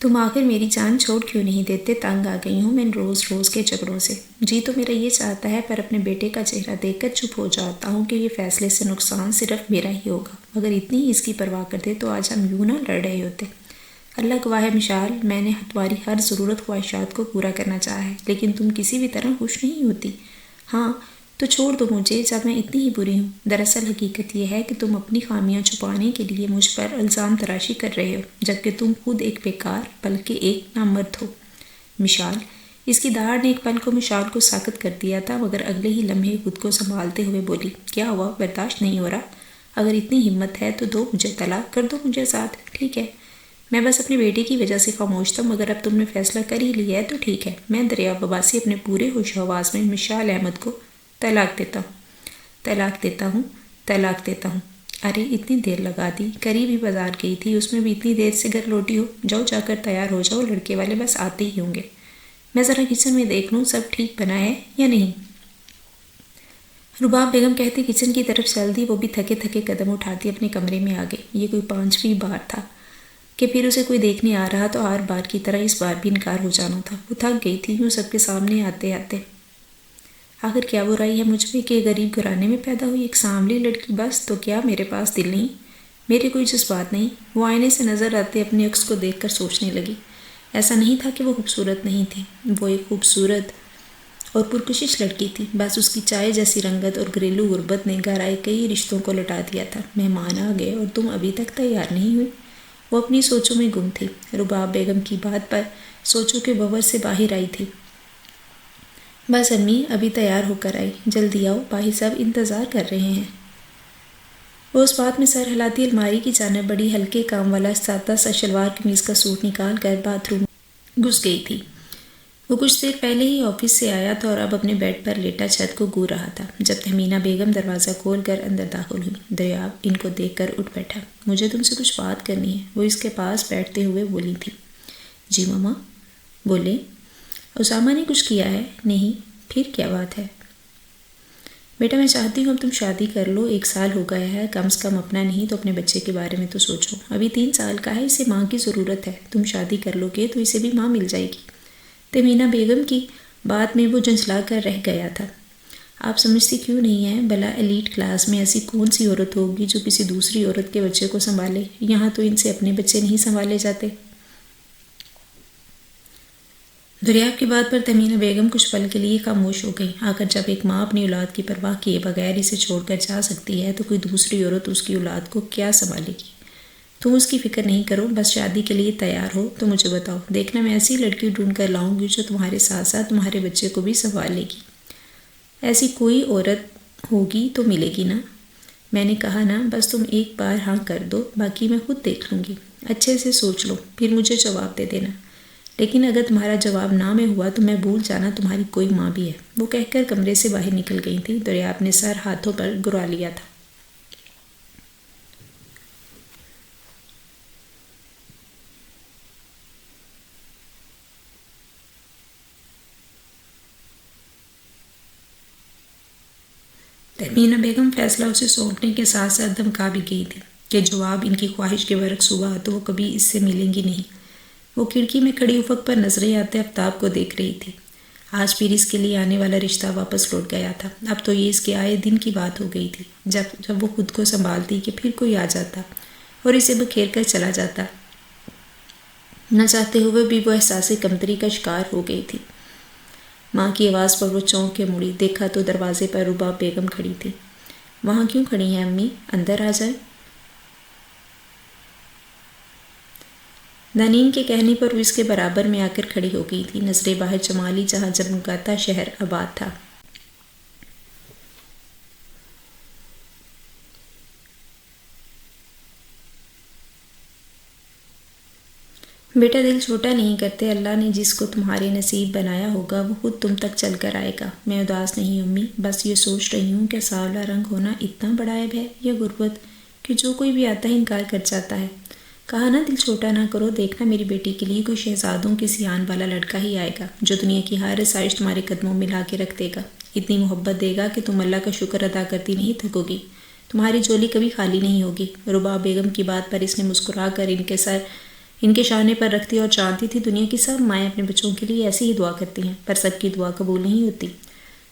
تم آخر میری جان چھوڑ کیوں نہیں دیتے؟ تنگ آ گئی ہوں میں روز روز کے جھگڑوں سے۔ جی تو میرا یہ چاہتا ہے، پر اپنے بیٹے کا چہرہ دیکھ کر چپ ہو جاتا ہوں کہ یہ فیصلے سے نقصان صرف میرا ہی ہوگا۔ اگر اتنی ہی اس کی پرواہ کرتے تو آج ہم یوں نہ لڑ رہے ہوتے۔ اللہ گواہ ہے مشال، میں نے تمہاری ہر ضرورت خواہشات کو پورا کرنا چاہا ہے، لیکن تم کسی بھی طرح خوش نہیں ہوتی۔ ہاں تو چھوڑ دو مجھے جب میں اتنی ہی بری ہوں۔ دراصل حقیقت یہ ہے کہ تم اپنی خامیاں چھپانے کے لیے مجھ پر الزام تراشی کر رہے ہو، جبکہ تم خود ایک بیکار بلکہ ایک نامرد ہو۔ مشال، اس کی دہاڑ نے ایک پل کو مشال کو ساکت کر دیا تھا، مگر اگلے ہی لمحے خود کو سنبھالتے ہوئے بولی، کیا ہوا؟ برداشت نہیں ہو رہا؟ اگر اتنی ہمت ہے تو دو مجھے طلاق، کر دو مجھے ساتھ، ٹھیک ہے؟ میں بس اپنے بیٹے کی وجہ سے خاموش تھا، مگر اب تم نے فیصلہ کر ہی لیا ہے تو ٹھیک ہے۔ میں دریا بباسی اپنے پورے ہوش و حواس میں مشال احمد کو طلاق دیتا ہوں۔ ارے اتنی دیر لگا دی، قریب ہی بازار گئی تھی، اس میں بھی اتنی دیر سے گھر لوٹی ہو؟ جاؤ جا کر تیار ہو جاؤ، لڑکے والے بس آتے ہی ہوں گے۔ میں ذرا کچن میں دیکھ لوں سب ٹھیک بنا ہے یا نہیں۔ رباب بیگم کہتے کچن کی طرف چل دی، وہ بھی تھکے تھکے قدم اٹھاتی اپنے کمرے میں آ گئی۔ یہ کوئی 5ویں بار تھا کہ پھر اسے کوئی دیکھنے آ رہا تو ہر بار کی طرح اس بار بھی انکار ہو جانا تھا۔ وہ تھک گئی تھی یوں سب کے سامنے آتے آتے۔ آخر کیا برائی ہے مجھ میں کہ غریب گھرانے میں پیدا ہوئی ایک سانولی لڑکی، بس تو کیا میرے پاس دل نہیں، میرے کوئی جذبات نہیں؟ وہ آئینے سے نظر آتے اپنے عکس کو دیکھ کر سوچنے لگی۔ ایسا نہیں تھا کہ وہ خوبصورت نہیں تھی، وہ ایک خوبصورت اور پرکشش لڑکی تھی، بس اس کی چائے جیسی رنگت اور گھریلو غربت نے گھر آئے کئی رشتوں کو لٹا دیا تھا۔ مہمان آ گئے اور تم ابھی تک تیار نہیں ہوئی۔ وہ اپنی سوچوں میں گم تھی۔ رباب بیگم کی بات پر سوچوں کے بھنور سے باہر آئی تھی۔ بس امی ابھی تیار ہو کر آئی، جلدی آؤ، باہر سب انتظار کر رہے ہیں۔ وہ اس بات میں سر ہلاتی الماری کی جانب بڑی، ہلکے کام والا سادہ سا شلوار قمیض کا سوٹ نکال کر باتھ روم گھس گئی تھی۔ وہ کچھ دیر پہلے ہی آفس سے آیا تھا اور اب اپنے بیڈ پر لیٹا چھت کو گھور رہا تھا جب تہمینہ بیگم دروازہ کھول کر اندر داخل ہوئی۔ دریاب ان کو دیکھ کر اٹھ بیٹھا۔ مجھے تم سے کچھ بات کرنی ہے، وہ اس کے پاس بیٹھتے ہوئے بولی تھی۔ جی ماما، بولے۔ اسامہ نے کچھ کیا ہے؟ نہیں، پھر کیا بات ہے؟ بیٹا میں چاہتی ہوں اب تم شادی کر لو، 1 سال ہو گیا ہے، کم سے کم اپنا نہیں تو اپنے بچے کے بارے میں تو سوچو۔ ابھی 3 سال کا ہے، اسے ماں کی ضرورت ہے، تم شادی کر لو گے تو اسے بھی ماں مل جائے گی۔ تہمینہ بیگم کی بات میں وہ جھنجھلا کر رہ گیا تھا۔ آپ سمجھتی کیوں نہیں ہیں؟ بھلا ایلیٹ کلاس میں ایسی کون سی عورت ہوگی جو کسی دوسری عورت کے بچے کو سنبھالے؟ یہاں تو ان سے اپنے بچے نہیں سنبھالے جاتے۔ دریاب کی بات پر تہمینہ بیگم کچھ پل کے لیے خاموش ہو گئی۔ آخر جب ایک ماں اپنی اولاد کی پرواہ کیے بغیر اسے چھوڑ کر جا سکتی ہے تو کوئی دوسری عورت اس کی اولاد کو کیا سنبھالے گی؟ تم اس کی فکر نہیں کرو، بس شادی کے لیے تیار ہو تو مجھے بتاؤ، دیکھنا میں ایسی لڑکی ڈھونڈ کر لاؤں گی جو تمہارے ساتھ ساتھ تمہارے بچے کو بھی سنبھال لے گی۔ ایسی کوئی عورت ہوگی تو ملے گی نا؟ میں نے کہا نا، بس تم ایک بار ہاں کر دو، باقی میں خود دیکھ لوں گی۔ اچھے سے سوچ لو، پھر مجھے جواب دے دینا، لیکن اگر تمہارا جواب نہ میں ہوا تو میں بھول جانا تمہاری کوئی ماں بھی ہے۔ وہ کہہ کر کمرے سے باہر نکل گئی تھی۔ دریاب نے سر ہاتھوں پر گرا لیا تھا۔ تہمینہ بیگم فیصلہ اسے سونپنے کے ساتھ ساتھ دھمکا بھی گئی تھی کہ جواب ان کی خواہش کے برعکس ہوا تو وہ کبھی اس سے ملیں گی نہیں۔ وہ کھڑکی میں کھڑی افق پر نظریں آتے آفتاب کو دیکھ رہی تھی۔ آج پھر اس کے لیے آنے والا رشتہ واپس لوٹ گیا تھا۔ اب تو یہ اس کے آئے دن کی بات ہو گئی تھی، جب وہ خود کو سنبھالتی کہ پھر کوئی آ جاتا اور اسے بکھیر کر چلا جاتا۔ نہ چاہتے ہوئے بھی وہ احساس کمتری کا شکار ہو گئی تھی۔ ماں کی آواز پر وہ چونک کے مڑی، دیکھا تو دروازے پر رباب بیگم کھڑی تھی۔ وہاں کیوں کھڑی ہیں امی؟ اندر آ جائیں۔ دانین کے کہنے پر وہ اس کے برابر میں آ کر کھڑی ہو گئی تھی، نظریں باہر چمالی جہاں جگمگاتا شہر آباد تھا۔ بیٹا دل چھوٹا نہیں کرتے، اللہ نے جس کو تمہارے نصیب بنایا ہوگا وہ خود تم تک چل کر آئے گا۔ میں اداس نہیں امی، بس یہ سوچ رہی ہوں کہ سانولا رنگ ہونا اتنا بڑا عیب ہے یا غربت کہ جو کوئی بھی آتا ہے انکار کر جاتا ہے۔ کہا نا دل چھوٹا نہ کرو، دیکھنا میری بیٹی کے لیے کوئی شہزادوں کی سیان والا لڑکا ہی آئے گا جو دنیا کی ہر آسائش تمہارے قدموں میں لا کے رکھ دے گا، اتنی محبت دے گا کہ تم اللہ کا شکر ادا کرتی نہیں تھکو گی، تمہاری جولی کبھی خالی نہیں ہوگی۔ رباب بیگم کی بات پر اس نے مسکرا کر ان کے شانے پر رکھتی اور چاہتی تھی دنیا کی سب مائیں اپنے بچوں کے لیے ایسی ہی دعا کرتی ہیں، پر سب کی دعا قبول نہیں ہوتی۔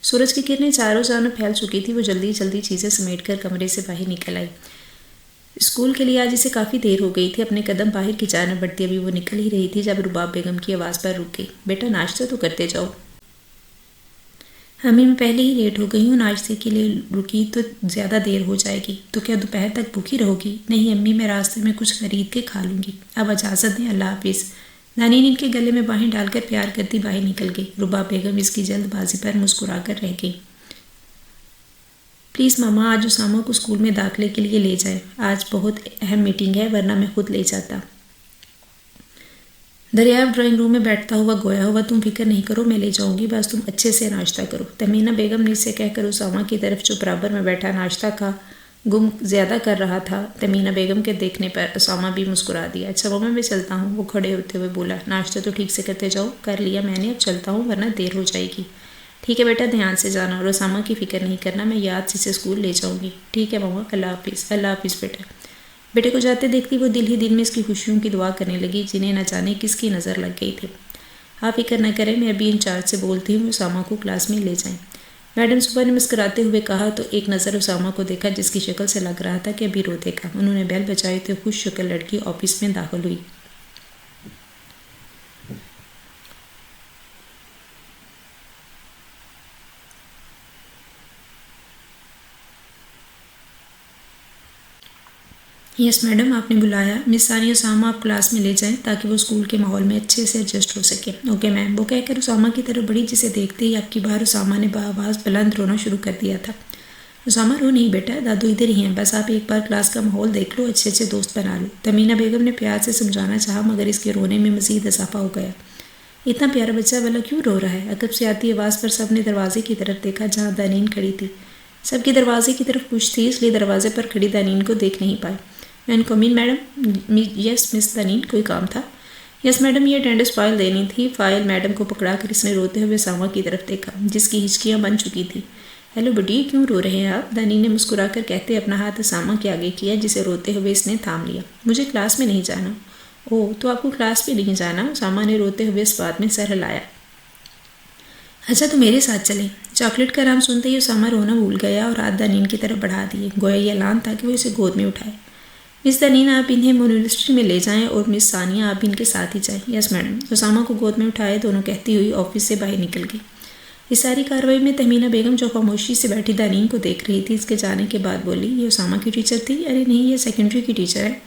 سورج کی کرنیں چاروں جانب پھیل چکی تھی۔ وہ جلدی جلدی چیزیں سمیٹ کر کمرے سے باہر نکل آئی۔ اسکول کے لیے آج اسے کافی دیر ہو گئی تھی۔ اپنے قدم باہر کی جانب بڑھتی ابھی وہ نکل ہی رہی تھی جب رباب بیگم کی آواز پر رک گئی۔ بیٹا ناشتہ تو کرتے جاؤ۔ امی میں پہلے ہی لیٹ ہو گئی ہوں، ناشتے کے لیے رکی تو زیادہ دیر ہو جائے گی۔ تو کیا دوپہر تک بھوکی رہو گی؟ نہیں امی، میں راستے میں کچھ خرید کے کھا لوں گی۔ اب اجازت دیں، اللہ حافظ۔ نانی نے ان کے گلے میں باہیں ڈال کر پیار کرتی باہر نکل گئی۔ رباب بیگم اس کی جلد بازی پر مسکرا کر رہ گئی۔ پلیز ماما، آج اسامہ کو اسکول میں داخلے کے لیے لے جائیں۔ آج بہت اہم میٹنگ ہے، ورنہ میں خود لے جاتا۔ دریافت ڈرائنگ روم میں بیٹھتا ہوا گویا ہوا، تم فکر نہیں کرو، میں لے جاؤں گی، بس تم اچھے سے ناشتہ کرو۔ تہمینہ بیگم نے اسے کہہ کر اسامہ کی طرف جو برابر میں بیٹھا ناشتہ کا گم زیادہ کر رہا تھا۔ تہمینہ بیگم کے دیکھنے پر اسامہ بھی مسکرا دیا۔ اچھا ماما، میں چلتا ہوں، وہ کھڑے ہوتے ہوئے بولا۔ ناشتہ تو ٹھیک سے کرتے جاؤ۔ کر لیا میں نے، اب چلتا ہوں ورنہ دیر ہو جائے گی۔ ٹھیک ہے بیٹا، دھیان سے جانا اور اسامہ کی فکر نہیں کرنا، میں یاد سے اسے اسکول لے جاؤں گی۔ ٹھیک ہے ماما، اللہ حافظ۔ اللہ حافظ بیٹا۔ بیٹے کو جاتے دیکھتی وہ دل ہی دل میں اس کی خوشیوں کی دعا کرنے لگی جنہیں نہ جانے کس کی نظر لگ گئی تھی۔ آپ فکر نہ کریں، میں ابھی انچارج سے بولتی ہوں اسامہ کو کلاس میں لے جائیں۔ میڈم صبح نے مسکراتے ہوئے کہا تو ایک نظر اسامہ کو دیکھا جس کی شکل سے لگ رہا تھا کہ ابھی رو دے گا۔ انہوں نے بیل بجائی تو خوش شکل لڑکی آفس میں داخل ہوئی۔ یس میڈم، آپ نے بلایا؟ مس ثانیہ، اسامہ آپ کلاس میں لے جائیں تاکہ وہ اسکول کے ماحول میں اچھے سے ایڈجسٹ ہو سکے۔ اوکے میم، وہ کہہ کر اسامہ کی طرف بڑھی جسے دیکھتے ہی اب کی بار اسامہ نے بآواز بلند رونا شروع کر دیا تھا۔ اسامہ رو نہیں بیٹا، دادو ادھر ہی ہیں، بس آپ ایک بار کلاس کا ماحول دیکھ لو، اچھے اچھے دوست بنا لو۔ تمینہ بیگم نے پیار سے سمجھانا چاہا مگر اس کے رونے میں مزید اضافہ ہو گیا۔ اتنا پیارا بچہ بھلا کیوں رو رہا ہے؟ عقب سے آتی آواز پر سب نے دروازے کی طرف دیکھا جہاں دانین کھڑی تھی۔ سب کی دروازے کی طرف پوچھ تھی اس لیے دروازے پر کھڑی دانین کو دیکھ نہیں پائے۔ مین کمین میڈم؟ یس مس دانین، کوئی کام تھا؟ یس میڈم، یہ اٹینڈنس فائل دینی تھی۔ فائل میڈم کو پکڑا کر اس نے روتے ہوئے اسامہ کی طرف دیکھا جس کی ہچکیاں بن چکی تھی۔ ہیلو بڈی، کیوں رو رہے ہیں آپ؟ دانین نے مسکرا کر کہتے اپنا ہاتھ اسامہ کے آگے کیا جسے روتے ہوئے اس نے تھام لیا۔ مجھے کلاس میں نہیں جانا۔ اوہ، تو آپ کو کلاس میں نہیں جانا؟ اسامہ نے روتے ہوئے اس بات میں سر ہلایا۔ اچھا تو میرے ساتھ چلیں۔ چاکلیٹ کا نام سنتے ہی اسامہ رونا بھول گیا اور ہاتھ دانین کی طرف بڑھا دیے، گویا یہ اعلان تھا کہ وہ اسے گود میں اٹھائے۔ مس دانین، آپ انہیں یونیورسٹی میں لے جائیں اور مس ثانیہ آپ ان کے ساتھ ہی جائیں۔ Yes madam. اسامہ کو گود میں اٹھائے دونوں کہتی ہوئی آفس سے باہر نکل گئی۔ اس ساری کارروائی میں تہمینہ بیگم جو خاموشی سے بیٹھی دانین کو دیکھ رہی تھی اس کے جانے کے بعد بولی، یہ اسامہ کی ٹیچر تھی؟ ارے نہیں، یہ سیکنڈری کی ٹیچر ہے،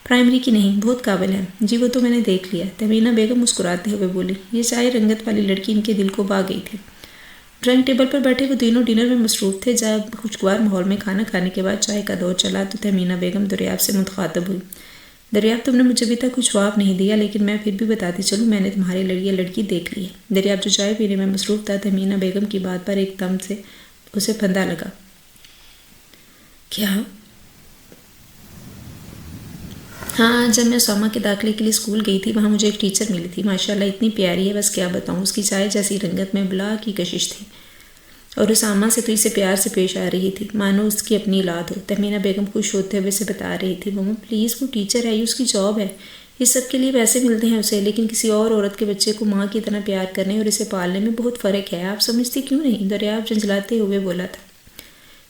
پرائمری کی نہیں، بہت قابل ہے۔ جی وہ تو میں نے دیکھ لیا، تہمینہ بیگم مسکراتے ہوئے بولی۔ یہ چائے رنگت والی لڑکی ان کے دل کو بھا گئی تھی۔ ڈرائنگ ٹیبل پر بیٹھے وہ تینوں ڈنر میں مصروف تھے۔ جب خوشگوار ماحول میں کھانا کھانے کے بعد چائے کا دور چلا تو تہمینہ بیگم دریافت سے مخاطب ہوئی۔ دریافت، تم نے مجھے ابھی تک کچھ جواب نہیں دیا لیکن میں پھر بھی بتاتی چلوں، میں نے تمہارے لیے لڑکی دیکھ لی ہے۔ دریافت جو چائے پینے میں مصروف تھا تہمینہ بیگم کی بات پر ایک دم سے اسے پھندا لگا۔ کیا؟ ہاں، جب میں اسامہ کے داخلے کے لیے اسکول گئی تھی وہاں مجھے ایک ٹیچر ملی تھی، ماشاءاللہ اتنی پیاری ہے، بس کیا بتاؤں، اس کی چائے جیسی رنگت میں بلا کی کشش تھی اور اسامہ سے تو اسے پیار سے پیش آ رہی تھی مانو اس کی اپنی اولاد ہو۔ تہمینہ بیگم خوش ہوتے ہوئے اسے بتا رہی تھی، مما پلیز، وہ ٹیچر ہے، یہ اس کی جاب ہے، اس سب کے لیے پیسے ملتے ہیں اسے، لیکن کسی اور عورت کے بچے کو ماں کی طرح پیار کرنے اور اسے پالنے میں بہت فرق ہے، آپ سمجھتی کیوں نہیں؟ دریافت جھنجھلاتے ہوئے بولا تھا۔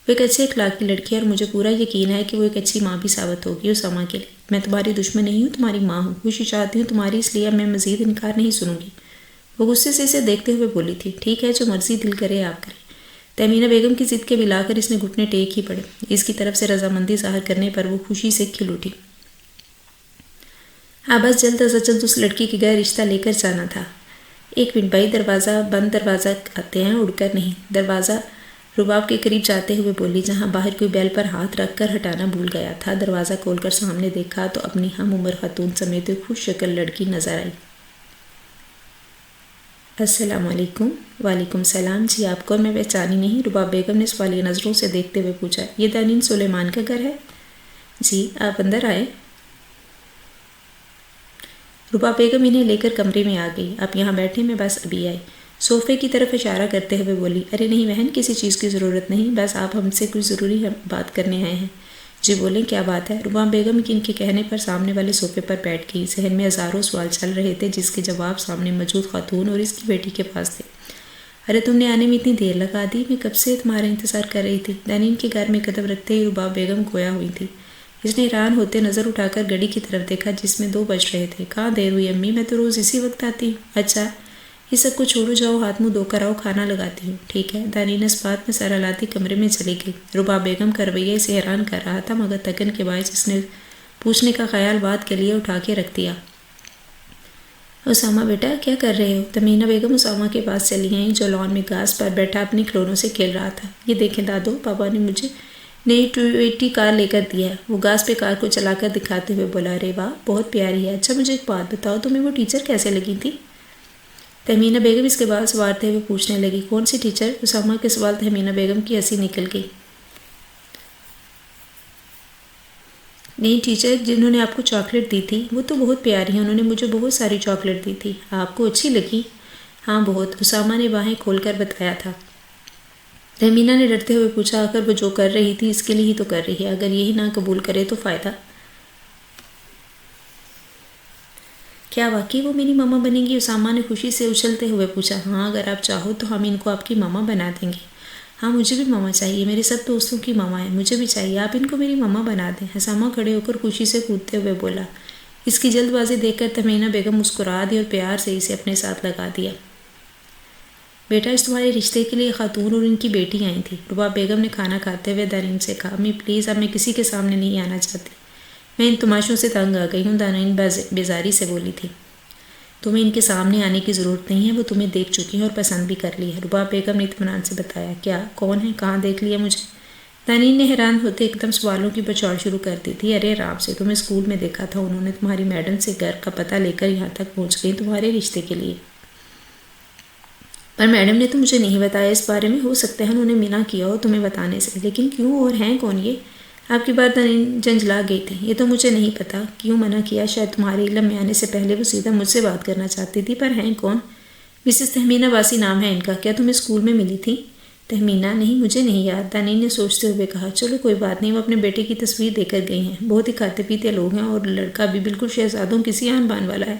وہ ایک اچھے اخلاق کی لڑکی ہے اور مجھے پورا یقین ہے کہ وہ ایک اچھی ماں بھی ثابت ہوگی اسامہ کے لیے۔ میں تمہاری دشمن نہیں ہوں، تمہاری ماں ہوں، خوشی چاہتی ہوں تمہاری، اس لیے اب میں مزید انکار نہیں سنوں گی۔ وہ غصے سے اسے دیکھتے ہوئے بولی تھی، ٹھیک ہے، جو مرضی دل کرے آپ کریں۔ تہمینہ بیگم کی ضد کے ملا کر اس نے گھٹنے ٹیک ہی پڑے۔ اس کی طرف سے رضامندی ظاہر کرنے پر وہ خوشی سے کھل اٹھی۔ ہاں بس جلد از جلد اس لڑکی کے گھر رشتہ لے کر جانا تھا۔ ایک منٹ بھائی، دروازہ بند، دروازہ آتے ہیں، اڑ کر نہیں۔ دروازہ رباب کے قریب جاتے ہوئے بولی جہاں باہر کوئی بیل پر ہاتھ رکھ کر ہٹانا بھول گیا تھا۔ دروازہ کھول کر سامنے دیکھا تو اپنی ہم عمر خاتون سمیت خوش شکل لڑکی نظر آئی۔ السلام علیکم۔ وعلیکم السلام، جی آپ کو میں پہچانی نہیں؟ رباب بیگم نے سوالیہ نظروں سے دیکھتے ہوئے پوچھا۔ یہ دانین سلیمان کا گھر ہے؟ جی، آپ اندر آئے۔ رباب بیگم انہیں لے کر کمرے میں آ گئی۔ آپ یہاں بیٹھے، میں بس ابھی آئی۔ صوفے کی طرف اشارہ کرتے ہوئے بولی، ارے نہیں بہن، کسی چیز کی ضرورت نہیں، بس آپ ہم سے کچھ ضروری بات کرنے آئے ہیں۔ جی بولیں کیا بات ہے؟ رباب بیگم کی ان کے کہنے پر سامنے والے صوفے پر بیٹھ گئی۔ ذہن میں ہزاروں سوال چل رہے تھے جس کے جواب سامنے موجود خاتون اور اس کی بیٹی کے پاس تھے۔ ارے تم نے آنے میں اتنی دیر لگا دی، میں کب سے تمہارا انتظار کر رہی تھی۔ دانین کے گھر میں قدم رکھتے ہی رباب بیگم گویا ہوئی تھی۔ اس نے حیران ہوتے نظر اٹھا کر گھڑی کی طرف دیکھا جس میں 2 بج رہے تھے۔ کہاں دیر ہوئی امی؟ میں تو روز اسی وقت آتی ہوں۔ اچھا یہ سب کو چھوڑو، جاؤ ہاتھ منہ دھو کر آؤ، کھانا لگاتی ہوں۔ ٹھیک ہے۔ دانین اس بات میں سر ہلاتی کمرے میں چلی گئی۔ رباب بیگم کا رویہ اسے حیران کر رہا تھا مگر تھکن کے باعث اس نے پوچھنے کا خیال بات کے لیے اٹھا کے رکھ دیا۔ اسامہ بیٹا کیا کر رہے ہو؟ تمینہ بیگم اسامہ کے پاس چلی آئیں جو لان میں گھاس پر بیٹھا اپنے کھلونوں سے کھیل رہا تھا۔ یہ دیکھیں دادو، پاپا نے مجھے نئی ٹویوٹی کار لے کر دیا ہے۔ وہ گھاس پہ کار کو چلا کر دکھاتے ہوئے بولا، ارے واہ بہت پیاری ہے۔ اچھا مجھے ایک بات بتاؤ، تمہیں وہ ٹیچر کیسے لگی تھی؟ تہمینہ بیگم اس کے بال سنوارتے ہوئے پوچھنے لگی۔ کون سی ٹیچر؟ اسامہ کے سوال تہمینہ بیگم کی ہنسی نکل گئی۔ نئی ٹیچر جنہوں نے آپ کو چاکلیٹ دی تھی، وہ تو بہت پیاری ہیں، انہوں نے مجھے بہت ساری چاکلیٹ دی تھی۔ آپ کو اچھی لگی؟ ہاں بہت، اسامہ نے باہیں کھول کر بتایا تھا۔ تہمینہ نے ڈرتے ہوئے پوچھا، اگر وہ جو کر رہی تھی اس کے لیے ہی تو کر رہی ہے، اگر یہی نہ قبول کرے تو فائدہ کیا؟ واقعی وہ میری ماما بنے گی؟ اسامہ نے خوشی سے اچھلتے ہوئے پوچھا۔ ہاں اگر آپ چاہو تو ہم ان کو آپ کی ماما بنا دیں گے۔ ہاں مجھے بھی ماما چاہیے، میرے سب دوستوں کی ماما ہے، مجھے بھی چاہیے، آپ ان کو میری ماما بنا دیں۔ اسامہ کھڑے ہو کر خوشی سے کودتے ہوئے بولا۔ اس کی جلد بازی دیکھ کر تہمینہ بیگم مسکرا دی اور پیار سے اسے اپنے ساتھ لگا دیا۔ بیٹا اس تمہارے رشتے کے لیے خاتون اور ان کی بیٹی آئی تھی۔ رباب بیگم نے کھانا کھاتے ہوئے دانین سے کہا، امی پلیز اب میں کسی کے سامنے نہیں آنا چاہتی، میں ان تماشوں سے تنگ آ گئی ہوں۔ دانین بیزاری سے بولی تھی۔ تمہیں ان کے سامنے آنے کی ضرورت نہیں ہے، وہ تمہیں دیکھ چکی ہیں اور پسند بھی کر لی ہے۔ رباب بیگم نے اطمینان سے بتایا۔ کیا؟ کون ہے؟ کہاں دیکھ لیا مجھے؟ دانین نے حیران ہوتے ایک دم سوالوں کی بچاڑ شروع کر دی تھی۔ ارے رام سے تمہیں اسکول میں دیکھا تھا، انہوں نے تمہاری میڈم سے گھر کا پتہ لے کر یہاں تک پہنچ گئی تمہارے رشتے کے لیے، پر میڈم نے تو مجھے نہیں بتایا اس بارے میں۔ ہو سکتا ہے انہوں نے منع کیا ہو تمہیں بتانے سے، لیکن کیوں اور ہیں کون یہ؟ آپ کی بات دانین جنجلا گئی تھی۔ یہ تو مجھے نہیں پتا کیوں منع کیا، شاید تمہارے علم میں آنے سے پہلے وہ سیدھا مجھ سے بات کرنا چاہتی تھی، پر ہیں کون؟ مسز تہمینہ باسی نام ہے ان کا، کیا تمہیں اسکول میں ملی تھی؟ تہمینہ؟ نہیں مجھے نہیں یاد، دانین نے سوچتے ہوئے کہا۔ چلو کوئی بات نہیں، وہ اپنے بیٹے کی تصویر دے کر گئی ہیں، بہت ہی کھاتے پیتے لوگ ہیں اور لڑکا بھی بالکل شہزادوں کسی آن بان والا ہے۔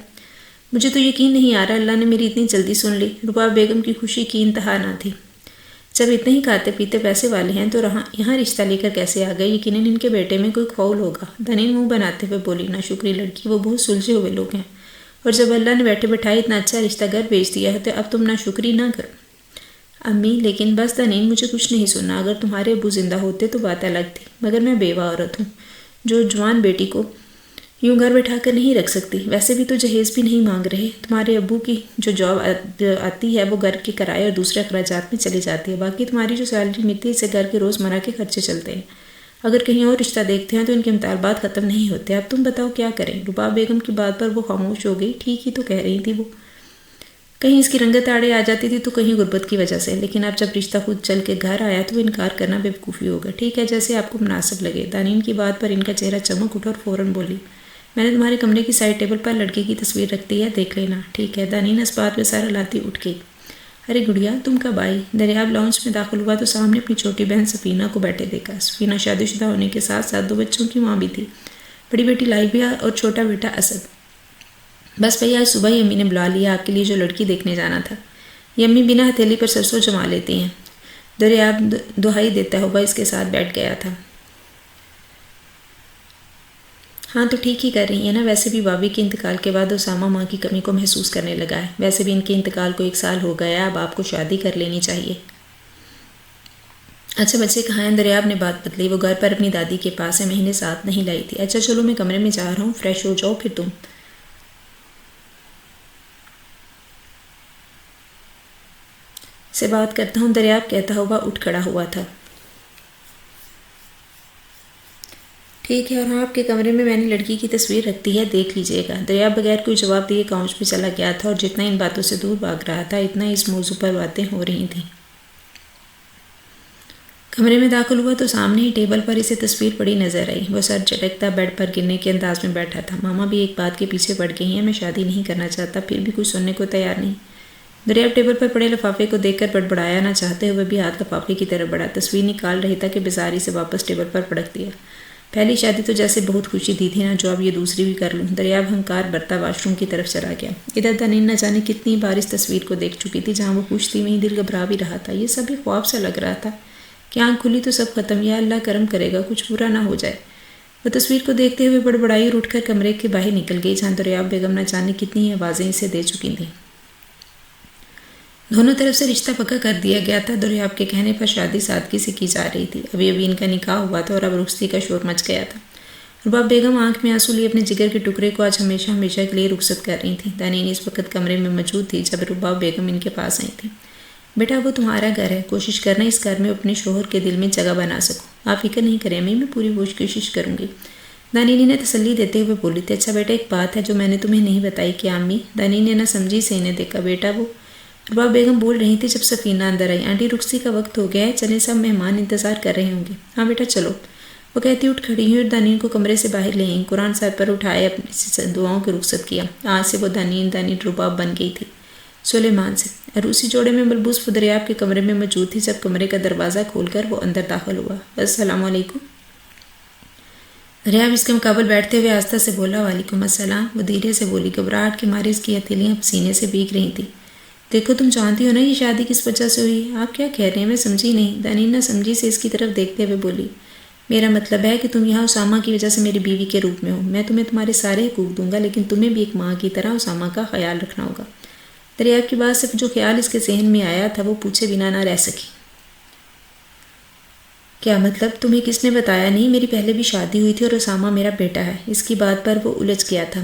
مجھے تو یقین نہیں آ رہا اللہ نے میری اتنی جلدی سن لی۔ رباب بیگم کی خوشی کی انتہا نہ تھی۔ جب اتنے ہی کھاتے پیتے پیسے والے ہیں تو یہاں رشتہ لے کر کیسے آ گئے؟ یقیناً ان کے بیٹے میں کوئی فاول ہوگا۔ دانین منہ بناتے ہوئے بولی، ناشکری لڑکی، وہ بہت سلجھے ہوئے لوگ ہیں، اور جب اللہ نے بیٹھے بٹھائے اتنا اچھا رشتہ گھر بھیج دیا ہے تو اب تم ناشکری نہ کرو۔ امی لیکن بس دانین مجھے کچھ نہیں سننا، اگر تمہارے ابو زندہ ہوتے تو بات الگ تھی، مگر میں بیوہ عورت ہوں جو جوان بیٹی کو یوں گھر بیٹھا کر نہیں رکھ سکتی۔ ویسے بھی تو جہیز بھی نہیں مانگ رہے، تمہارے ابو کی جو جاب آتی ہے وہ گھر کے کرائے اور دوسرے اخراجات میں چلی جاتی ہے، باقی تمہاری جو سیلری ملتی ہے اس سے گھر کے روزمرہ کے خرچے چلتے ہیں۔ اگر کہیں اور رشتہ دیکھتے ہیں تو ان کے مطالبات ختم نہیں ہوتے۔ اب تم بتاؤ کیا کریں؟ رباب بیگم کی بات پر وہ خاموش ہو گئی۔ ٹھیک ہی تو کہہ رہی تھی وہ، کہیں اس کی رنگت آڑے آ جاتی تھی تو کہیں غربت کی وجہ سے، لیکن اب جب رشتہ خود چل کے گھر آیا تو وہ انکار کرنا بے وقوفی ہوگا۔ ٹھیک ہے جیسے آپ کو مناسب لگے۔ دانین کی بات پر ان کا چہرہ چمک اٹھا اور فوراً بولی، میں نے تمہارے کمرے کی سائڈ ٹیبل پر لڑکے کی تصویر رکھ دی ہے، دیکھ لینا۔ ٹھیک ہے۔ دانین اس بات پہ سر ہلاتی اٹھ گئی۔ ارے گڑیا تم کب آئی؟ دریاب لاؤنج میں داخل ہوا تو سامنے اپنی چھوٹی بہن سفینہ کو بیٹھے دیکھا۔ سفینہ شادی شدہ ہونے کے ساتھ ساتھ 2 بچوں کی ماں بھی تھی، بڑی بیٹی لائبیا اور چھوٹا بیٹا اسد۔ بس بھیا آج صبح ہی امی نے بلا لیا آپ کے لیے جو لڑکی دیکھنے جانا تھا۔ یہ امی بنا ہتھیلی پر سرسوں جما لیتی ہیں۔ دریاب دہائی دیتا ہوا اس کے ساتھ بیٹھ گیا تھا۔ ہاں تو ٹھیک ہی کر رہی ہیں نا، ویسے بھی بابی کے انتقال کے بعد اسامہ ماں کی کمی کو محسوس کرنے لگا ہے، ویسے بھی ان کے انتقال کو 1 سال ہو گیا ہے، اب آپ کو شادی کر لینی چاہیے۔ اچھا بچے کہاں ہیں؟ دریاب نے بات بدلی، وہ گھر پر اپنی دادی کے پاس ہے، مہینے ساتھ نہیں لائی تھی۔ اچھا چلو میں کمرے میں جا رہا ہوں، فریش ہو جاؤ پھر تم سے بات کرتا ہوں، دریاب کہتا ہوا اٹھ کھڑا ہوا تھا۔ ٹھیک ہے، اور ہاں آپ کے کمرے میں نے لڑکی کی تصویر رکھتی ہے، دیکھ لیجئے گا۔ دریاب بغیر کوئی جواب دیے کاؤنچ پہ چلا گیا تھا اور جتنا ان باتوں سے دور بھاگ رہا تھا اتنا اس موضوع پر باتیں ہو رہی تھیں۔ کمرے میں داخل ہوا تو سامنے ہی ٹیبل پر اسے تصویر پڑی نظر آئی۔ وہ سر جھٹکتا بیڈ پر گرنے کے انداز میں بیٹھا تھا۔ ماما بھی ایک بات کے پیچھے پڑ گئی ہیں، میں شادی نہیں کرنا چاہتا، پھر بھی کچھ سننے کو تیار نہیں۔ دریاب ٹیبل پر پڑے لفافے کو دیکھ کر بڑبڑایا نہ چاہتے ہوئے بھی ہاتھ لفافے کی طرف بڑھا، تصویر نکال رہی تھا کہ بیزاری سے واپس ٹیبل پر پٹک دیا۔ پہلی شادی تو جیسے بہت خوشی دی تھی نا، جو اب یہ دوسری بھی کر لوں۔ دریاب ہنکار برتا واش روم کی طرف چلا گیا۔ ادھر دانین نہ جانے کتنی بار اس تصویر کو دیکھ چکی تھی، جہاں وہ خوش تھی وہیں دل گھبرا بھی رہا تھا۔ یہ سب بھی خواب سا لگ رہا تھا کہ آنکھ کھلی تو سب ختم، یا اللہ کرم کرے گا کچھ برا نہ ہو جائے۔ وہ تصویر کو دیکھتے ہوئے بڑبڑائی اور اٹھ کر کمرے کے باہر نکل گئی، جہاں دریاب بیگم نہ جانے کتنی آوازیں اسے دے چکی تھیں۔ دونوں طرف سے رشتہ پکا کر دیا گیا تھا۔ دریاب کے کہنے پر شادی سادگی سے کی جا رہی تھی۔ ابھی ان کا نکاح ہوا تھا اور اب رخصتی کا شور مچ گیا تھا۔ رباب بیگم آنکھ میں آنسو لیے اپنے جگر کے ٹکڑے کو آج ہمیشہ ہمیشہ کے لیے رخصت کر رہی تھیں۔ دانین اس وقت کمرے میں موجود تھی جب رباب بیگم ان کے پاس آئی تھی۔ بیٹا وہ تمہارا گھر ہے، کوشش کرنا اس گھر میں اپنے شوہر کے دل میں جگہ بنا سکوں۔ آپ فکر نہیں کریں امی، میں پوری کوشش کروں گی، دانین نے تسلی دیتے ہوئے بولی تھی۔ اچھا بیٹا ایک بات ہے جو میں نے تمہیں نہیں بتائی کہ امی؟ دانین نے نہ سمجھی سے انہیں دیکھا۔ بیٹا وہ رباب بیگم بول رہی تھی جب سفینہ اندر آئی۔ آنٹی رخصتی کا وقت ہو گیا ہے، چلیں سب مہمان انتظار کر رہے ہوں گے۔ ہاں بیٹا چلو، وہ کہتی اٹھ کھڑی ہوئی اور دانین کو کمرے سے باہر لے آئیں۔ قرآن سر پر اٹھائے اپنی دعاؤں کی رخصت کیا۔ آج سے وہ دانین رباب بن گئی تھی، سلیمان سے۔ عروسی جوڑے میں ملبوس وہ دریاب کے کمرے میں موجود تھی جب کمرے کا دروازہ کھول کر وہ اندر داخل ہوا۔ السلام علیکم۔ دریاب اس کے مقابل بیٹھتے ہوئے آہستہ سے بولا۔ وعلیکم السلام۔ وہ دھیرے سے بولی، گھبراہٹ کے مارے اس کی ہتھیلیاں پسینے سے بھیگ رہی تھیں۔ دیکھو تم جانتی ہو نا یہ شادی کس وجہ سے ہوئی؟ آپ کیا کہہ رہے ہیں؟ میں سمجھی نہیں۔ دانین نہ سمجھی سے اس کی طرف دیکھتے ہوئے بولی، میرا مطلب ہے کہ تم یہاں اسامہ کی وجہ سے میری بیوی کے روپ میں ہو۔ میں تمہیں تمہارے سارے حقوق دوں گا، لیکن تمہیں بھی ایک ماں کی طرح اسامہ کا خیال رکھنا ہوگا۔ دریاب کی بات صرف جو خیال اس کے ذہن میں آیا تھا وہ پوچھے بنا نہ رہ سکی۔ کیا مطلب؟ تمہیں کس نے بتایا؟ نہیں، میری پہلے بھی شادی ہوئی تھی اور اسامہ میرا بیٹا ہے۔ اس کی بات پر وہ الجھ گیا تھا۔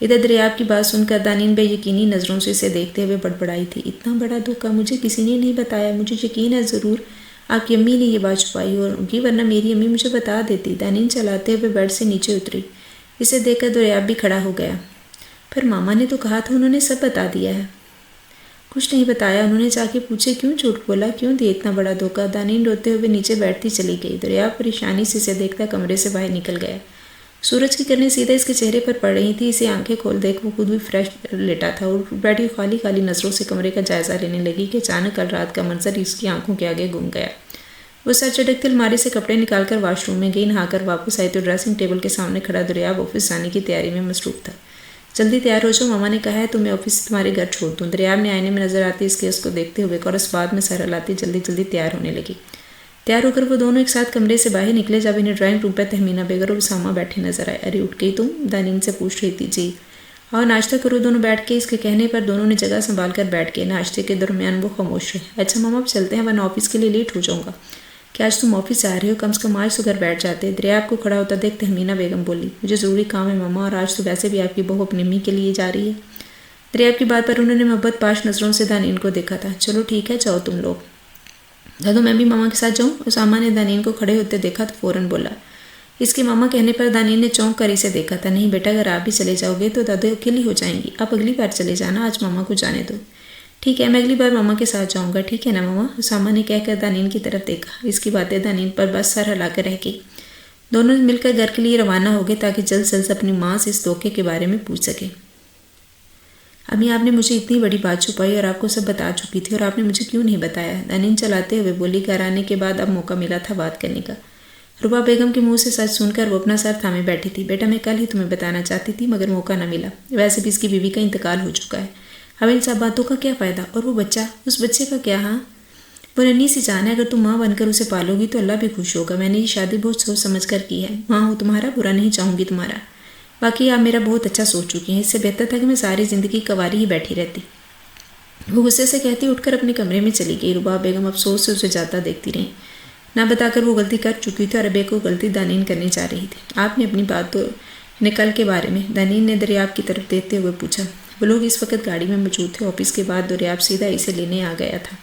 ادھر دریاب کی بات سن کر دانین بے یقینی نظروں سے اسے دیکھتے ہوئے بڑبڑائی تھی، اتنا بڑا دھوکہ مجھے کسی نے نہیں بتایا۔ مجھے یقین ہے ضرور آپ کی امی نے یہ بات چھپائی ہوگی، ورنہ میری امی مجھے بتا دیتی۔ دانین چلاتے ہوئے بیڈ سے نیچے اتری۔ اسے دیکھ کر دریاب بھی کھڑا ہو گیا۔ پھر ماما نے تو کہا تھا انہوں نے سب بتا دیا ہے۔ کچھ نہیں بتایا انہوں نے، جا کے پوچھے کیوں جھوٹ بولا، کیوں دیا اتنا بڑا دھوکہ؟ دانین روتے ہوئے نیچے بیٹھتی چلی گئی۔ دریاب پریشانی سے اسے دیکھتا کمرے سے باہر نکل گیا۔ سورج کی کرنیں سیدھے اس کے چہرے پر پڑ رہی تھی۔ اسے آنکھیں کھول دیکھ وہ خود بھی فریش لیٹا تھا اور بیٹھی خالی خالی نظروں سے کمرے کا جائزہ لینے لگی کہ اچانک کل رات کا منظر اس کی آنکھوں کے آگے گم گیا۔ وہ سر چٹکتے الماری سے کپڑے نکال کر واش روم میں گئی۔ نہا کر واپس آئی تو ڈریسنگ ٹیبل کے سامنے کھڑا دریاب آفس جانے کی تیاری میں مصروف تھا۔ جلدی تیار ہو جاؤ، ماما نے کہا ہے تو میں آفس سے تمہارے گھر چھوڑ دوں۔ دریاب نے آئینے میں نظر آتی اس کیس کو دیکھتے ہوئے اور اس بات میں سر ہلاتی جلدی جلدی تیار ہونے لگی۔ تیار ہو کر وہ دونوں ایک ساتھ کمرے سے باہر نکلے جب انہیں ڈرائنگ روم پہ تہمینہ بیگم اور اسامہ بیٹھے نظر آئے۔ ارے اٹھ گئی تم؟ دانین سے پوچھ رہی تھی۔ جی اور ناشتہ کرو دونوں بیٹھ کے۔ اس کے کہنے پر دونوں نے جگہ سنبھال کر بیٹھ گئے۔ ناشتے کے درمیان وہ خاموش رہے۔ اچھا ماما اب چلتے ہیں ورنہ آفس کے لیے لیٹ ہو جاؤں گا۔ کہ آج تم آفس جا رہے ہو؟ کم سے کم آج تو گھر بیٹھ جاتے۔ دریاب کو کھڑا ہوتا دیکھ تہمینہ بیگم بولی، مجھے ضروری کام ہے ماما، اور آج تو ویسے بھی آپ کی بہو اپنی امی کے لیے جا رہی ہے۔ دریاب کی بات پر انہوں نے محبت پاش نظروں سے دانین کو دیکھا تھا۔ چلو ٹھیک ہے جاؤ تم لوگ۔ دادو میں بھی ماما کے ساتھ جاؤں؟ اسامہ نے دانین کو کھڑے ہوتے دیکھا تو فوراً بولا۔ اس کے ماما کہنے پر دانین نے چونک کر اسے دیکھا تھا۔ نہیں بیٹا، اگر آپ بھی چلے جاؤ گے تو دادو اکیلی ہو جائیں گی، آپ اگلی بار چلے جانا، آج ماما کو جانے دو۔ ٹھیک ہے، میں اگلی بار ماما کے ساتھ جاؤں گا، ٹھیک ہے نا ماما؟ اسامہ نے کہہ کر دانین کی طرف دیکھا۔ اس کی باتیں دانین پر بس سر ہلا کر رہ گئی۔ دونوں مل کر گھر کے لیے روانہ ہو گئے تاکہ جلد سے جلد اپنی ماں سے اس دھوکے کے بارے میں پوچھ سکے۔ امی آپ نے مجھے اتنی بڑی بات چھپائی اور آپ کو سب بتا چکی تھی، اور آپ نے مجھے کیوں نہیں بتایا؟ دانین چلاتے ہوئے بولی۔ گھر آنے کے بعد اب موقع ملا تھا بات کرنے کا۔ رباب بیگم کے منہ سے سچ سن کر وہ اپنا سر تھامے بیٹھی تھی۔ بیٹا میں کل ہی تمہیں بتانا چاہتی تھی مگر موقع نہ ملا، ویسے بھی اس کی بیوی کا انتقال ہو چکا ہے، اب ان سب باتوں کا کیا فائدہ؟ اور وہ بچہ، اس بچے کا کیا؟ ہاں وہ ننھی سی جان ہے، اگر تم ماں بن کر اسے پالو گی تو اللہ بھی خوش ہوگا۔ میں نے یہ شادی بہت سوچ سمجھ کر کی ہے، ماں ہو تمہارا، برا نہیں چاہوں گی تمہارا۔ باقی آپ میرا بہت اچھا سوچ چکی ہیں، اس سے بہتر تھا کہ میں ساری زندگی کواری ہی بیٹھی رہتی۔ وہ غصے سے کہتی اٹھ کر اپنے کمرے میں چلی گئی۔ رباب بیگم افسوس سے اسے جاتا دیکھتی رہیں۔ نہ بتا کر وہ غلطی کر چکی تھی اور اب ایک غلطی دانین کرنے جا رہی تھی۔ آپ نے اپنی بات تو نکل کے بارے میں؟ دانین نے دریاب کی طرف دیکھتے ہوئے پوچھا۔ وہ لوگ اس وقت گاڑی میں موجود تھے۔ آفس کے بعد دریاب سیدھا اسے لینے آ گیا تھا۔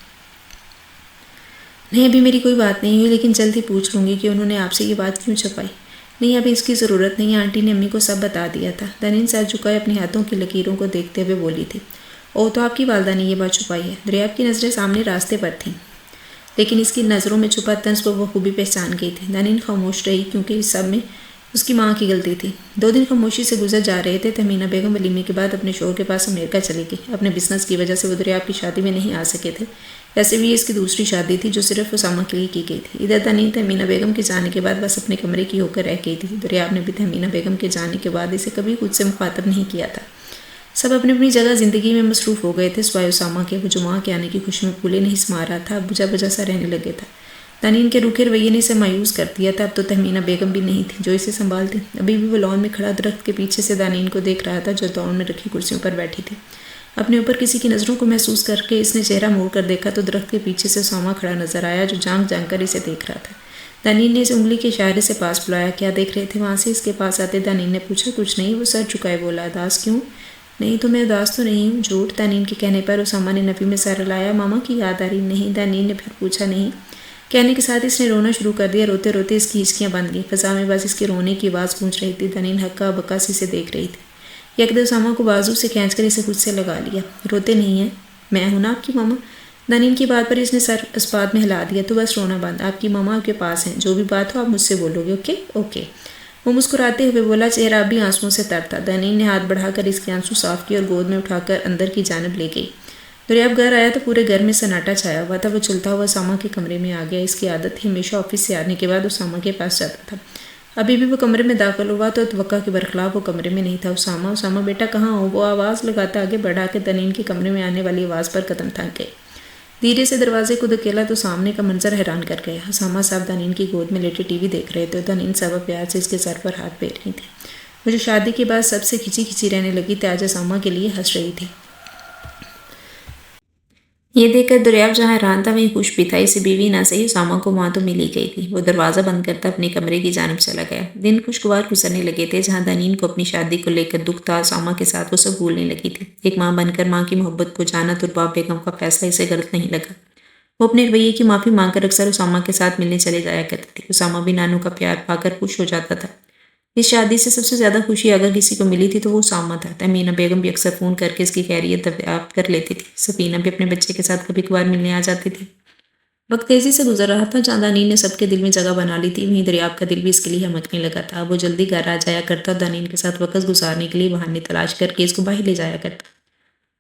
نہیں ابھی میری کوئی بات نہیں ہوئی، لیکن جلد ہی پوچھ لوں گی کہ انہوں نے آپ سے یہ بات کیوں چھپائی۔ نہیں ابھی اس کی ضرورت نہیں ہے، آنٹی نے امی کو سب بتا دیا تھا۔ دانین سر جھکائے اپنے ہاتھوں کی لکیروں کو دیکھتے ہوئے بولی تھی۔ او تو آپ کی والدہ نے یہ بات چھپائی ہے؟ دریاب کی نظریں سامنے راستے پر تھیں، لیکن اس کی نظروں میں چھپا طنز کو وہ خوبی پہچان گئی تھی۔ دانین خاموش رہی کیونکہ اس سب میں اس کی ماں کی غلطی تھی۔ 2 دن خاموشی سے گزر جا رہے تھے۔ تہمینہ بیگم ولیمے کے بعد اپنے شوہر کے پاس امریکہ چلی گئی۔ اپنے بزنس کی وجہ سے وہ دریاب کی شادی میں نہیں آ سکے تھے۔ ویسے بھی یہ اس کی دوسری شادی تھی جو صرف اسامہ کے لیے کی گئی تھی۔ ادھر دانین تہمینہ بیگم کے جانے کے بعد بس اپنے کمرے کی ہو کر رہ گئی تھی۔ دریاب نے بھی تہمینہ بیگم کے جانے کے بعد اسے کبھی خود سے مخاطب نہیں کیا تھا۔ سب اپنی اپنی جگہ زندگی میں مصروف ہو گئے تھے سوائے اسامہ کے۔ وہ جو ماں کے آنے کی خوشی میں پھولے نہیں سما رہا تھا، بجھا بجھا سا رہنے لگے تھا۔ دانین کے روکھے رویے نے اسے مایوس کر دیا تھا۔ اب تو تہمینہ بیگم بھی نہیں تھی جو اسے سنبھالتی۔ ابھی بھی وہ لان میں کھڑا درخت کے پیچھے سے دانین کو دیکھ رہا تھا جو لان میں رکھی کرسیوں پر بیٹھی تھی۔ اپنے اوپر کسی کی نظروں کو محسوس کر کے اس نے چہرہ موڑ کر دیکھا تو درخت کے پیچھے سے اسامہ کھڑا نظر آیا جو جھانک جھانک کر اسے دیکھ رہا تھا۔ دانین نے اسے انگلی کے اشارے سے پاس بلایا۔ کیا دیکھ رہے تھے وہاں سے؟ اس کے پاس آتے دانین نے پوچھا۔ کچھ نہیں، وہ سر جھکائے بولا۔ اداس کیوں؟ نہیں تو میں اداس تو نہیں ہوں۔ جھوٹ۔ دانین کے کہنے پر اسامہ نے نفی میں سر ہلایا۔ ماما کی یاد آ رہی؟ نہیں۔ دانین نے پھر پوچھا۔ نہیں۔ کہنے کے ساتھ اس نے رونا شروع کر دیا۔ روتے روتے اس کی ہچکیاں بند گئیں۔ فضا میں بس اس کے رونے کی آواز گونج رہی تھی۔ دانین ہکا بکا سی سے دیکھ رہی تھی۔ یکدم اسامہ کو بازو سے کھینچ کر اسے خود سے لگا لیا۔ روتے نہیں ہیں؟ میں ہوں نا آپ کی ماما۔ دانین کی بات پر اس نے سر اس بات میں ہلا دیا۔ تو بس رونا بند۔ آپ کی ماما آپ کے پاس ہیں۔ جو بھی بات ہو آپ مجھ سے بولو گے، اوکے؟ اوکے۔ وہ مسکراتے ہوئے بولا۔ چہرہ اب بھی آنسوؤں سے تر تھا۔ دانین نے ہاتھ بڑھا کر اس کے آنسو صاف کیے اور گود میں اٹھا کر اندر کی جانب لے گئی۔ دریاب گھر آیا تو پورے گھر میں سناٹا چھایا ہوا تھا۔ وہ چلتا ہوا اسامہ کے کمرے میں آ گیا۔ اس کی عادت تھی ہمیشہ آفس سے آنے کے بعد اسامہ کے پاس جاتا تھا۔ ابھی بھی وہ کمرے میں داخل ہوا تو توقع کے برخلاف وہ کمرے میں نہیں تھا۔ اسامہ، اسامہ بیٹا کہاں ہو؟ وہ آواز لگاتا آگے بڑھا کے دانین کے کمرے میں آنے والی آواز پر قدم تھک گئے۔ دھیرے سے دروازے کو دھکیلا تو سامنے کا منظر حیران کر گیا۔ اسامہ صاحب دانین کی گود میں لیٹے ٹی وی دیکھ رہے تھے۔ دانین صاحبہ پیار سے اس کے سر پر ہاتھ پھیر رہی تھی۔ وہ جو شادی کے بعد سب سے کھچی کھچی رہنے لگی تھی آج اسامہ کے لیے ہنس رہی تھی۔ یہ دیکھ کر دریاب جہاں حیران تھا وہیں خوش بھی تھا۔ اسے بیوی نہ صحیح اسامہ کو وہاں تو مل ہی گئی تھی۔ وہ دروازہ بند کرتا اپنے کمرے کی جانب چلا گیا۔ دن خوشگوار گزرنے لگے تھے۔ جہاں دانین کو اپنی شادی کو لے کر دکھ تھا، اسامہ کے ساتھ وہ سب بھولنے لگی تھی۔ ایک ماں بن کر ماں کی محبت کو جانا تو رباب بیگم کا فیصلہ اسے غلط نہیں لگا۔ وہ اپنے رویے کی معافی مانگ کر اکثر اسامہ کے ساتھ ملنے چلے جایا کرتی تھی۔ اسامہ بھی نانو کا پیار پا کر خوش ہو جاتا تھا۔ اس شادی سے سب سے زیادہ خوشی اگر کسی کو ملی تھی تو وہ اسامہ تھا۔ تہمینہ بیگم بھی اکثر فون کر کے اس کی خیریت دریافت کر لیتی تھی۔ سفینہ بھی اپنے بچے کے ساتھ کبھی کبھار ملنے آ جاتی تھی۔ وقت تیزی سے گزر رہا تھا۔ جہاں دانین نے سب کے دل میں جگہ بنا لی تھی وہیں دریاب کا دل بھی اس کے لیے ہمکنے لگا تھا۔ وہ جلدی گھر آ جایا کرتا اور دانین کے ساتھ وقت گزارنے کے لیے بہانے تلاش کر کے اس کو باہر لے جایا کرتا۔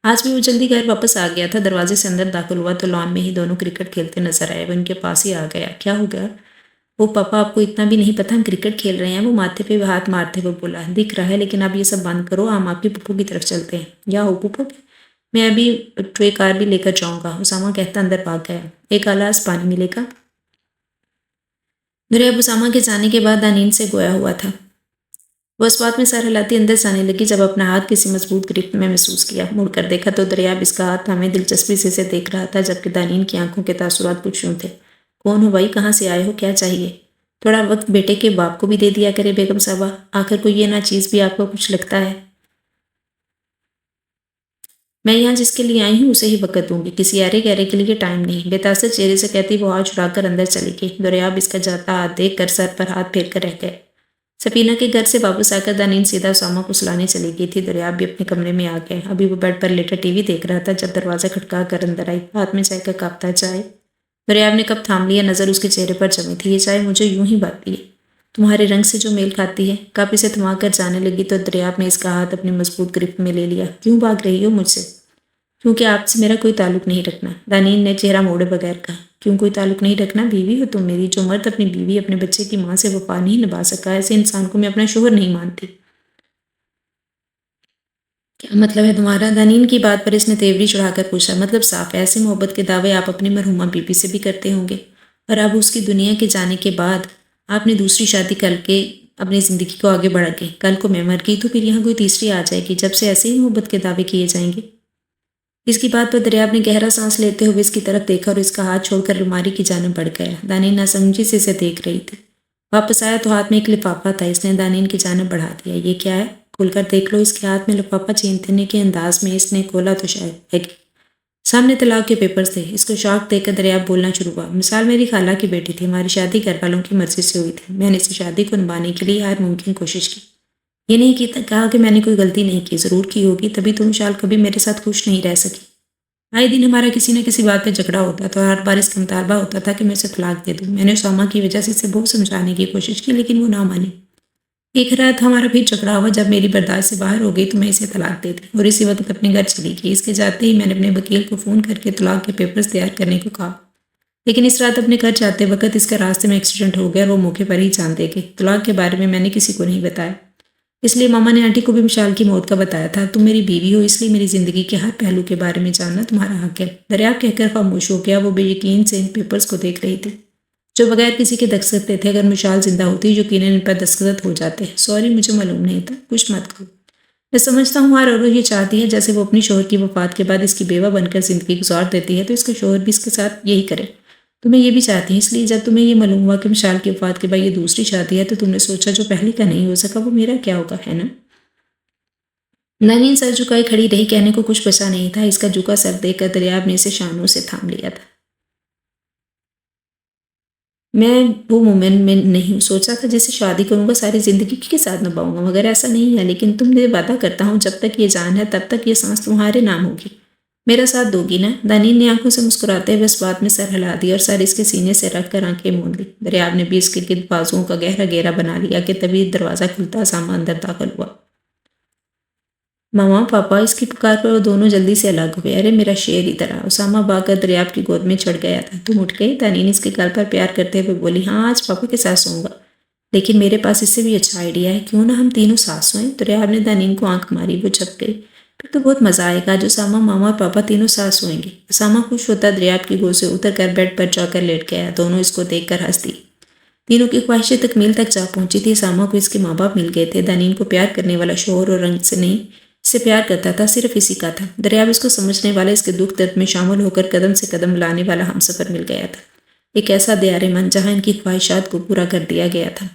آج بھی وہ جلدی گھر واپس آ گیا تھا۔ دروازے سے اندر داخل ہوا تو لان میں ہی دونوں کرکٹ کھیلتے نظر آئے۔ وہ ان کے پاس ہی آ گیا۔ کیا ہو گیا؟ وہ پاپا آپ کو اتنا بھی نہیں پتا ہم کرکٹ کھیل رہے ہیں؟ وہ ماتھے پہ ہاتھ مارتے ہوئے بولا۔ دکھ رہا ہے لیکن اب یہ سب بند کرو، ہم آپ کی پھپھو کی طرف چلتے ہیں۔ یا ہو پھپھو کی؟ میں ابھی ٹرے کار بھی لے کر جاؤں گا، اسامہ کہتا اندر بھاگ گیا۔ ایک گلاس پانی ملے گا؟ دریاب اسامہ کے جانے کے بعد دانین سے گویا ہوا تھا۔ وہ اس بات میں سر ہلاتی اندر جانے لگی جب اپنا ہاتھ کسی مضبوط گرفت میں محسوس کیا۔ مڑ کر دیکھا تو دریاب اس کا ہاتھ تھامے دلچسپی سے اسے دیکھ رہا تھا جبکہ دانین کی آنکھوں کے تاثرات کچھ یوں تھے۔ کون ہو بھائی؟ کہاں سے آئے ہو؟ کیا چاہیے؟ تھوڑا وقت بیٹے کے باپ کو بھی دے دیا کرے بیگم صاحبہ، آخر کوئی یہ نہ چیز بھی آپ کو کچھ لگتا ہے۔ میں یہاں جس کے لیے آئی ہوں اسے ہی وقت دوں گی، کسی ارے گہرے کے لیے ٹائم نہیں۔ بے تاثر چہرے سے کہتی وہ ہاتھ چھڑا کر اندر چلی گئی۔ دریاب اس کا جاتا ہاتھ دیکھ کر سر پر ہاتھ پھیر کر رہ گئے۔ سفینہ کے گھر سے واپس آ کر دانین سیدھا اسامہ کو سلانے چلی گئی تھی۔ دریاب بھی اپنے کمرے میں آ گئے۔ ابھی وہ بیڈ پر لیٹا ٹی وی دیکھ رہا تھا جب دروازہ کھٹکا کر اندر آئی، ہاتھ میں چائے کا کپ تھا۔ چائے؟ دریاب نے کپ تھام لیا، نظر اس کے چہرے پر جمی تھی۔ یہ چائے مجھے یوں ہی بھاتی ہے، تمہارے رنگ سے جو میل کھاتی ہے۔ کپ اسے تھما کر جانے لگی تو دریاب نے اس کا ہاتھ اپنی مضبوط گرفت میں لے لیا۔ کیوں بھاگ رہی ہو مجھ سے؟ کیونکہ آپ سے میرا کوئی تعلق نہیں رکھنا، دانین نے چہرہ موڑے بغیر کہا۔ کیوں کوئی تعلق نہیں رکھنا؟ بیوی ہو تم میری۔ جو مرد اپنی بیوی اپنے بچے کی ماں سے وفا نہیں نبھا سکا ایسے انسان کو میں اپنا شوہر نہیں مانتی۔ کیا مطلب ہے تمہارا؟ دانین کی بات پر اس نے تیوری چڑھا کر پوچھا۔ مطلب صاف ہے، ایسے محبت کے دعوے آپ اپنی مرحومہ بیوی سے بھی کرتے ہوں گے اور اب اس کی دنیا کے جانے کے بعد آپ نے دوسری شادی کر کے اپنی زندگی کو آگے بڑھا کے کل کو میں مر گئی تو پھر یہاں کوئی تیسری آ جائے گی جب سے ایسے ہی محبت کے دعوے کیے جائیں گے۔ اس کی بات پر دریاب نے گہرا سانس لیتے ہوئے اس کی طرف دیکھا اور اس کا ہاتھ چھوڑ کر الماری کی جانب بڑھ گیا۔ دانین ناسمجھی سے اسے دیکھ رہی تھی۔ واپس آیا تو ہاتھ میں ایک لفافہ تھا۔ اس نے دانین کی جانب بڑھا دیا۔ یہ کیا ہے؟ کھول کر دیکھ لو۔ اس کے ہاتھ میں لفافہ چینتنے کے انداز میں اس نے کھولا تو شاید ایک سامنے طلاق کے پیپرز تھے۔ اس کو شاک دیکھ کر دریاب بولنا شروع ہوا۔ مثال میری خالہ کی بیٹی تھی، ہماری شادی گھر والوں کی مرضی سے ہوئی تھی، میں نے اس شادی کو نبھانے کے لیے ہر ممکن کوشش کی۔ یہ نہیں کہا کہ میں نے کوئی غلطی نہیں کی، ضرور کی ہوگی، تبھی تو مشال کبھی میرے ساتھ خوش نہیں رہ سکی۔ آئے دن ہمارا کسی نہ کسی بات پہ جھگڑا ہوتا تھا اور ہر بار اس کا مطالبہ ہوتا تھا کہ میں اسے طلاق دے دوں۔ میں نے اسامہ کی وجہ سے اسے بہت سمجھانے کی کوشش کی لیکن وہ نہ مانی۔ ایک رات ہمارا بھی جھگڑا ہوا، جب میری برداشت سے باہر ہو گئی تو میں اسے طلاق دے دی اور اسی وقت اپنے گھر چلی گئی۔ اس کے جاتے ہی میں نے اپنے وکیل کو فون کر کے طلاق کے پیپرز تیار کرنے کو کہا، لیکن اس رات اپنے گھر جاتے وقت اس کا راستے میں ایکسیڈنٹ ہو گیا اور وہ موقع پر ہی جان دے گئی۔ طلاق کے بارے میں نے کسی کو نہیں بتایا، اس لیے ماما نے آنٹی کو بھی مشال کی موت کا بتایا تھا۔ تم میری بیوی ہو، اس لیے میری زندگی کے ہر پہلو کے بارے میں جاننا تمہارا حق ہے۔ دریاب کہہ کر خاموش ہو گیا۔ وہ بے یقین سے ان پیپرز کو دیکھ رہی تھی جو بغیر کسی کے دستخط تھے۔ اگر مشال زندہ ہوتی یقیناً ان پر دستخط ہو جاتے۔ سوری، مجھے معلوم نہیں تھا، کچھ مت کرو۔ میں سمجھتا ہوں ہر عورت یہ چاہتی ہے جیسے وہ اپنی شوہر کی وفات کے بعد اس کی بیوہ بن کر زندگی گزار دیتی ہے تو اس کا شوہر بھی اس کے ساتھ یہی کرے۔ تمہیں یہ بھی چاہتی ہیں، اس لیے جب تمہیں یہ معلوم ہوا کہ مشال کی وفات کے بعد یہ دوسری شادی ہے تو تم نے سوچا جو پہلی کا نہیں ہو سکا وہ میرا کیا ہوگا، ہے نا؟ نرین سر جھکائے کھڑی رہی، کہنے کو کچھ بچا نہیں تھا۔ اس کا جھکا سر دیکھ کر دریاب نے اسے شانوں سے تھام لیا تھا۔ میں وہ مومن میں نہیں ہوں، سوچا تھا جیسے شادی کروں گا ساری زندگی کے ساتھ نبھاؤں گا، مگر ایسا نہیں ہے۔ لیکن تم نے وعدہ کرتا ہوں جب تک یہ جان ہے تب تک یہ سانس تمہارے نام ہوگی، میرا ساتھ دو گی نا؟ دانین نے آنکھوں سے مسکراتے ہوئے اس بات میں سر ہلا دیا اور سر اس کے سینے سے رکھ کر آنکھیں موند لی۔ دریاب نے بھی اس کے گرد بازوؤں کا گہرا گھیرا بنا لیا کہ تبھی دروازہ کھلتا، ساما اندر داخل ہوا۔ ماما، پاپا، اس کی پکار پر وہ دونوں جلدی سے الگ ہوئے۔ ارے میرا شیر، ادھر آ۔ اسامہ بھاگ کر دریاب کی گود میں چڑھ گیا تھا۔ تم اٹھ گئی؟ دانین اس کے گال پر پیار کرتے ہوئے بولی۔ ہاں، آج پاپا کے ساتھ سوؤں گا، لیکن میرے پاس اس سے بھی اچھا آئیڈیا ہے، کیوں نہ ہم تینوں ساتھ سوئیں؟ دریاب نے دانین کو آنکھ ماری، وہ چھپ گئی۔ پھر تو بہت مزہ آئے گا، جو اسامہ، ماما اور پاپا تینوں ساتھ سوئیں گے۔ اسامہ خوش ہوتا دریاب کی گود سے اتر کر بیڈ پر جا کر لیٹ گیا۔ دونوں اس کو دیکھ کر ہنس دی۔ تینوں کی خواہشیں تکمیل تک جا پہنچی تھی۔ اسامہ کو اس کے ماں باپ مل گئے تھے۔ دانین کو پیار کرنے والا شوہر اور رنگ سے نہیں، اس سے پیار کرتا تھا، صرف اسی کا تھا۔ دریاب اس کو سمجھنے والا، اس کے دکھ درد میں شامل ہو کر قدم سے قدم ملانے والا ہمسفر مل گیا تھا، ایک ایسا دیار من جہاں ان کی خواہشات کو پورا کر دیا گیا تھا۔